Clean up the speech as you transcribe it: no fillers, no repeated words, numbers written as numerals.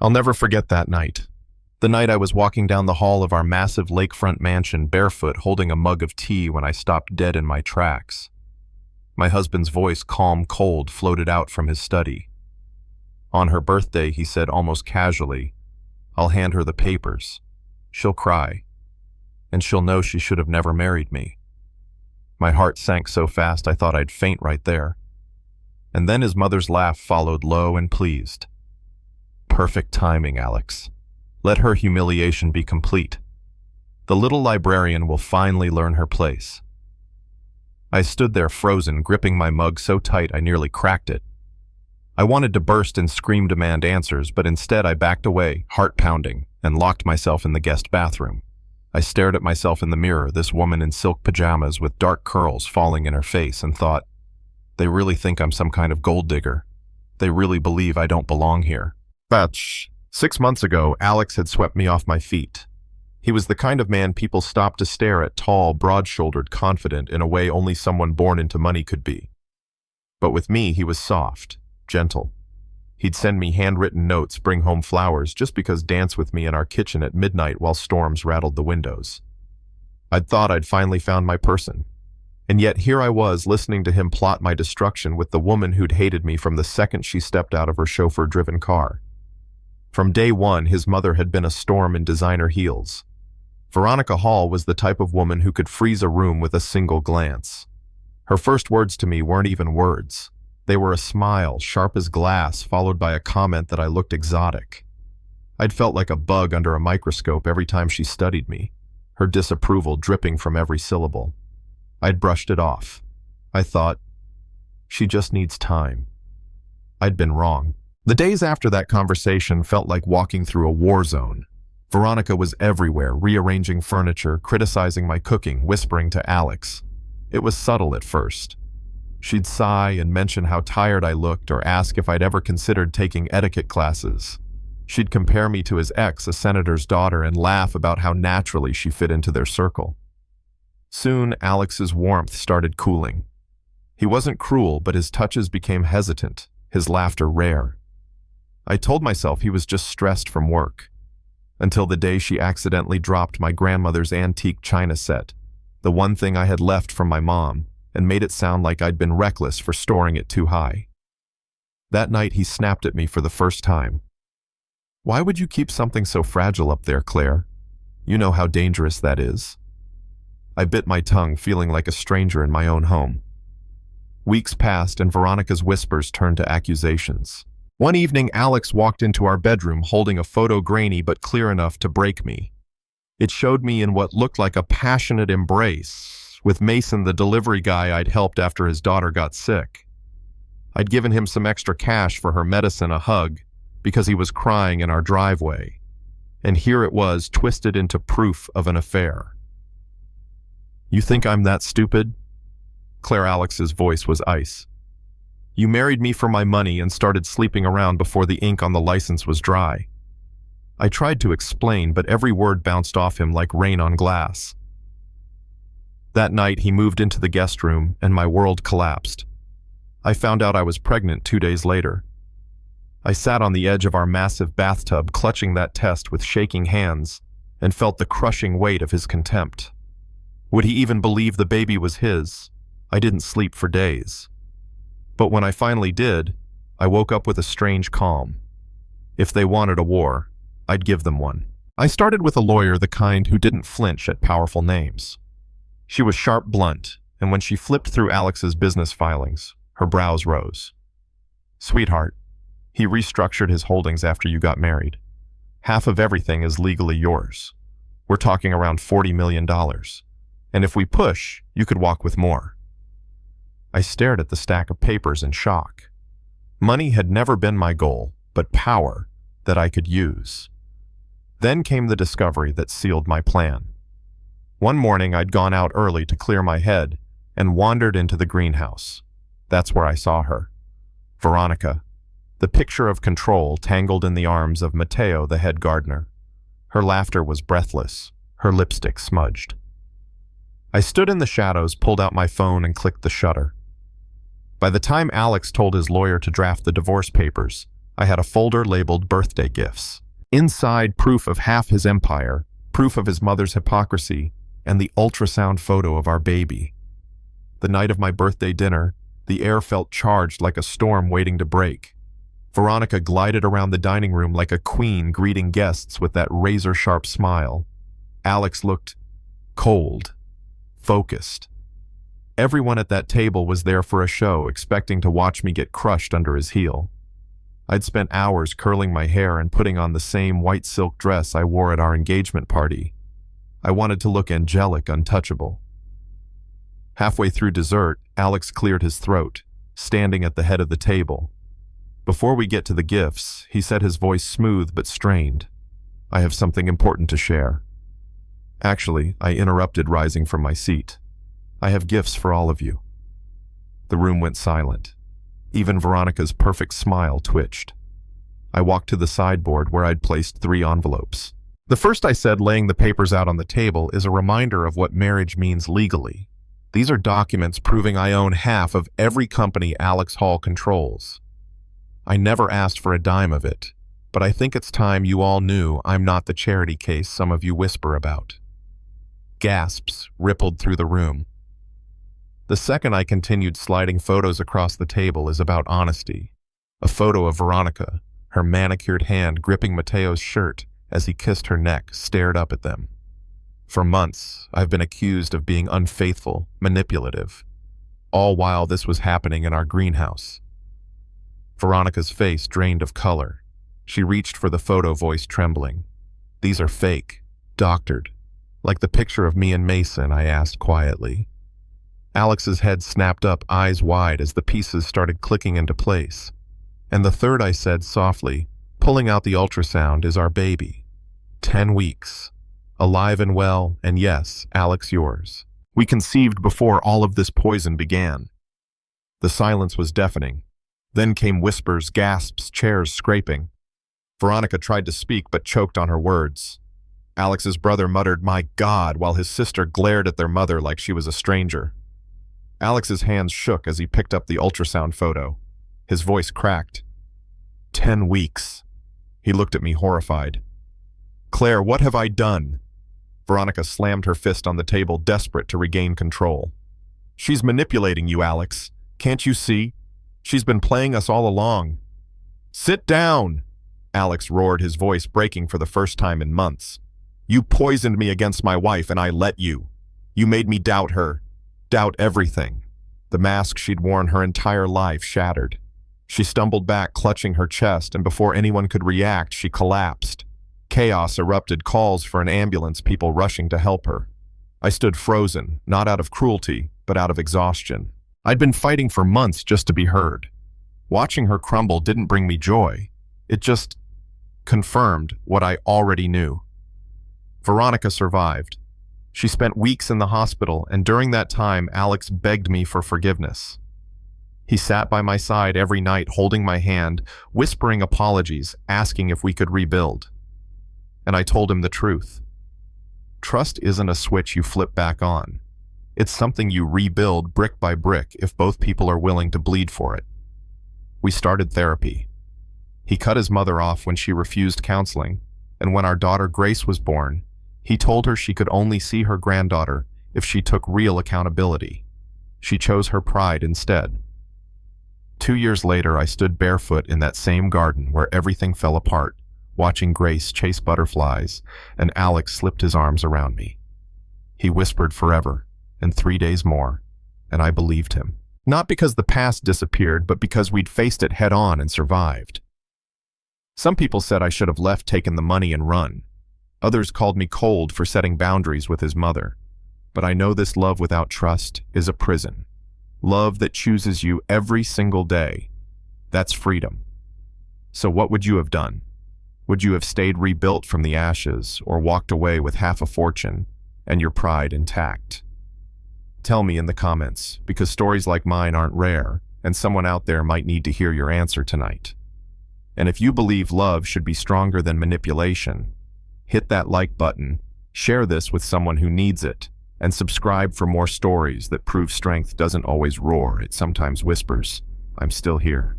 I'll never forget that night. The night I was walking down the hall of our massive lakefront mansion barefoot holding a mug of tea when I stopped dead in my tracks. My husband's voice, calm, cold, floated out from his study. On her birthday, he said almost casually, "I'll hand her the papers. She'll cry. And she'll know she should have never married me." My heart sank so fast I thought I'd faint right there. And then his mother's laugh followed, low and pleased. "Perfect timing, Alex. Let her humiliation be complete. The little librarian will finally learn her place." I stood there frozen, gripping my mug so tight I nearly cracked it. I wanted to burst and scream demand answers, but instead I backed away, heart pounding, and locked myself in the guest bathroom. I stared at myself in the mirror, this woman in silk pajamas with dark curls falling in her face, and thought, they really think I'm some kind of gold digger. They really believe I don't belong here. But 6 months ago, Alex had swept me off my feet. He was the kind of man people stopped to stare at, tall, broad-shouldered, confident, in a way only someone born into money could be. But with me, he was soft, gentle. He'd send me handwritten notes, bring home flowers, just because dance with me in our kitchen at midnight while storms rattled the windows. I'd thought I'd finally found my person. And yet here I was, listening to him plot my destruction with the woman who'd hated me from the second she stepped out of her chauffeur-driven car. From day one, his mother had been a storm in designer heels. Veronica Hall was the type of woman who could freeze a room with a single glance. Her first words to me weren't even words. They were a smile, sharp as glass, followed by a comment that I looked exotic. I'd felt like a bug under a microscope every time she studied me, her disapproval dripping from every syllable. I'd brushed it off. I thought, she just needs time. I'd been wrong. The days after that conversation felt like walking through a war zone. Veronica was everywhere, rearranging furniture, criticizing my cooking, whispering to Alex. It was subtle at first. She'd sigh and mention how tired I looked or ask if I'd ever considered taking etiquette classes. She'd compare me to his ex, a senator's daughter, and laugh about how naturally she fit into their circle. Soon, Alex's warmth started cooling. He wasn't cruel, but his touches became hesitant, his laughter rare. I told myself he was just stressed from work, until the day she accidentally dropped my grandmother's antique china set, the one thing I had left from my mom, and made it sound like I'd been reckless for storing it too high. That night he snapped at me for the first time. "Why would you keep something so fragile up there, Claire? You know how dangerous that is." I bit my tongue, feeling like a stranger in my own home. Weeks passed and Veronica's whispers turned to accusations. One evening, Alex walked into our bedroom holding a photo grainy but clear enough to break me. It showed me in what looked like a passionate embrace, with Mason, the delivery guy I'd helped after his daughter got sick. I'd given him some extra cash for her medicine, a hug, because he was crying in our driveway. And here it was, twisted into proof of an affair. "You think I'm that stupid?" Claire Alex's voice was ice. "You married me for my money and started sleeping around before the ink on the license was dry." I tried to explain, but every word bounced off him like rain on glass. That night, he moved into the guest room, and my world collapsed. I found out I was pregnant 2 days later. I sat on the edge of our massive bathtub, clutching that test with shaking hands, and felt the crushing weight of his contempt. Would he even believe the baby was his? I didn't sleep for days. But when I finally did, I woke up with a strange calm. If they wanted a war, I'd give them one. I started with a lawyer, the kind who didn't flinch at powerful names. She was sharp, blunt, and when she flipped through Alex's business filings, her brows rose. "Sweetheart, he restructured his holdings after you got married. Half of everything is legally yours. We're talking around $40 million. And if we push, you could walk with more." I stared at the stack of papers in shock. Money had never been my goal, but power that I could use. Then came the discovery that sealed my plan. One morning, I'd gone out early to clear my head and wandered into the greenhouse. That's where I saw her. Veronica, the picture of control tangled in the arms of Mateo, the head gardener. Her laughter was breathless, her lipstick smudged. I stood in the shadows, pulled out my phone, and clicked the shutter. By the time Alex told his lawyer to draft the divorce papers, I had a folder labeled birthday gifts. Inside, proof of half his empire, proof of his mother's hypocrisy, and the ultrasound photo of our baby. The night of my birthday dinner, the air felt charged like a storm waiting to break. Veronica glided around the dining room like a queen greeting guests with that razor-sharp smile. Alex looked cold, focused. Everyone at that table was there for a show, expecting to watch me get crushed under his heel. I'd spent hours curling my hair and putting on the same white silk dress I wore at our engagement party. I wanted to look angelic, untouchable. Halfway through dessert, Alex cleared his throat, standing at the head of the table. Before we get to the gifts, he said, his voice smooth but strained, "I have something important to share." Actually, I interrupted, rising from my seat. "I have gifts for all of you." The room went silent. Even Veronica's perfect smile twitched. I walked to the sideboard where I'd placed 3 envelopes. The first, I said, laying the papers out on the table, is a reminder of what marriage means legally. These are documents proving I own half of every company Alex Hall controls. I never asked for a dime of it, but I think it's time you all knew I'm not the charity case some of you whisper about. Gasps rippled through the room. The second, I continued sliding photos across the table, is about honesty. A photo of Veronica, her manicured hand gripping Mateo's shirt as he kissed her neck, stared up at them. For months, I've been accused of being unfaithful, manipulative, all while this was happening in our greenhouse. Veronica's face drained of color. She reached for the photo, voice trembling. "These are fake, doctored. Like the picture of me and Mason," I asked quietly. Alex's head snapped up, eyes wide, as the pieces started clicking into place. "And the third," I said softly, pulling out the ultrasound, "is our baby. 10 weeks. Alive and well, and yes, Alex, yours. We conceived before all of this poison began." The silence was deafening. Then came whispers, gasps, chairs scraping. Veronica tried to speak but choked on her words. Alex's brother muttered, "My God," while his sister glared at their mother like she was a stranger. Alex's hands shook as he picked up the ultrasound photo. His voice cracked. 10 weeks. He looked at me horrified. "Claire, what have I done?" Veronica slammed her fist on the table, desperate to regain control. "She's manipulating you, Alex. Can't you see? She's been playing us all along." "Sit down!" Alex roared, his voice breaking for the first time in months. "You poisoned me against my wife, and I let you. You made me doubt her. Doubt everything." The mask she'd worn her entire life shattered. She stumbled back, clutching her chest, and before anyone could react, she collapsed. Chaos erupted, calls for an ambulance, people rushing to help her. I stood frozen, not out of cruelty, but out of exhaustion. I'd been fighting for months just to be heard. Watching her crumble didn't bring me joy. It just confirmed what I already knew. Veronica survived. She spent weeks in the hospital, and during that time, Alex begged me for forgiveness. He sat by my side every night, holding my hand, whispering apologies, asking if we could rebuild. And I told him the truth. Trust isn't a switch you flip back on. It's something you rebuild brick by brick if both people are willing to bleed for it. We started therapy. He cut his mother off when she refused counseling, and when our daughter Grace was born, he told her she could only see her granddaughter if she took real accountability. She chose her pride instead. 2 years later, I stood barefoot in that same garden where everything fell apart, watching Grace chase butterflies, and Alex slipped his arms around me. He whispered forever, and 3 days more, and I believed him. Not because the past disappeared, but because we'd faced it head on and survived. Some people said I should have left, taken the money, and run. Others called me cold for setting boundaries with his mother. But I know this love without trust is a prison. Love that chooses you every single day. That's freedom. So what would you have done? Would you have stayed rebuilt from the ashes, or walked away with half a fortune and your pride intact? Tell me in the comments, because stories like mine aren't rare, and someone out there might need to hear your answer tonight. And if you believe love should be stronger than manipulation, hit that like button, share this with someone who needs it, and subscribe for more stories that prove strength doesn't always roar, it sometimes whispers. I'm still here.